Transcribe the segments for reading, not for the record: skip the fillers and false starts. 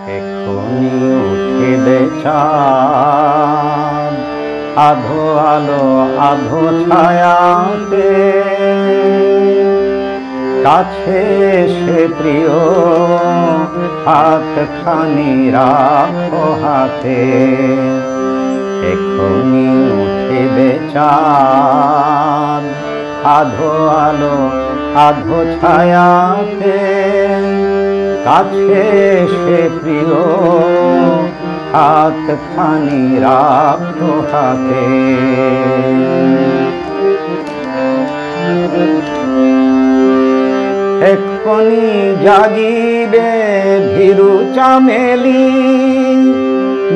এক্ষুনি উঠিবে চাঁদ, আধো আলো আধো ছায়াতে। কাছে সে প্রিয় হাতখানি রাখো হাতে। এক্ষুনি উঠিবে চাঁদ, আধো আলো আধো ছায়াতে। কাছে সে প্রিয় হাতখানি রাখো হাতে। এক্ষুনি জাগিবে ভীরু চামেলি,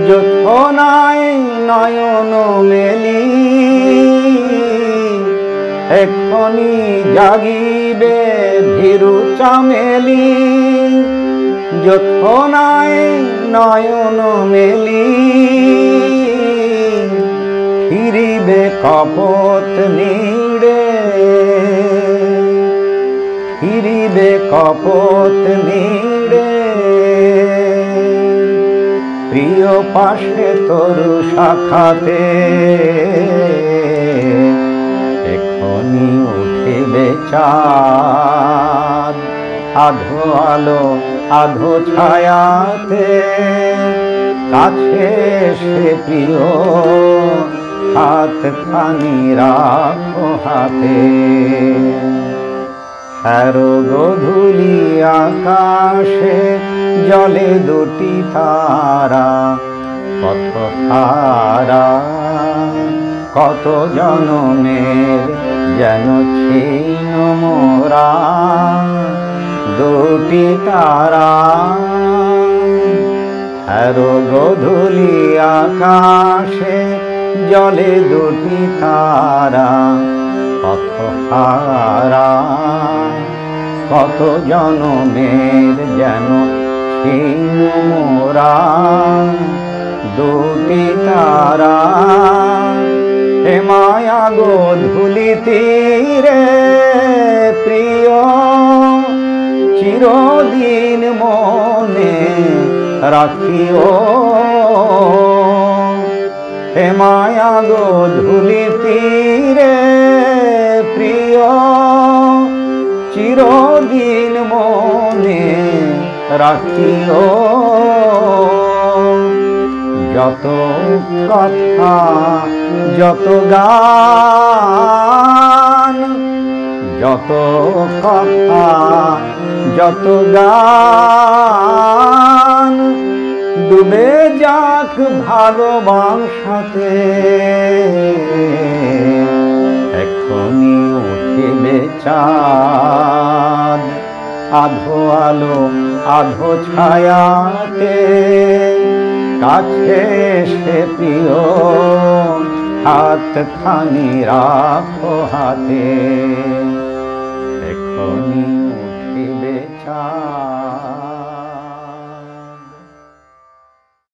জোছনায় নয়ন মেলি। এক্ষুনি জাগিবে ভীরু চামেলি, জোছনায় নয়ন মেলি। ফিরিবে কপট নীড়ে, ফিরিবে কপট নীড়ে। প্রিয় পাশে তরু শাখাতে। এক্ষুনি উঠিবে চাঁদ, আধো আলো আধো ছায়াতে। কাছে সে প্রিয় হাতখানি রাখো হাতে। হ্যারো গোধূলি আকাশে জলে দুটি তারা, কত তারা কত জনমের যেন ছিন্ন মোরা। দুটি তারা হ্যারো গোধূলি আকাশে জলে দুটি তারা, কত হারা কত জনমের যেন ছিন্ন মোরা। দুটি তারা হে মায়া গোধূলি তীরে প্রিয়, চিরদিন মনে রাখিও। হে মায়া গোধূলি তীরে প্রিয়, চিরদিন মনে রাখিও। যত কথা যত গান, যত কথা যত গান, ডুবে যাক ভালোবাসাতে। এক্ষুনি উঠিবে চাঁদ, আধো আলো আধো ছায়াতে। কাছে সে প্রিয় হাতখানি রাখো হাতে। এক্ষুনি উঠিবে চাঁদ।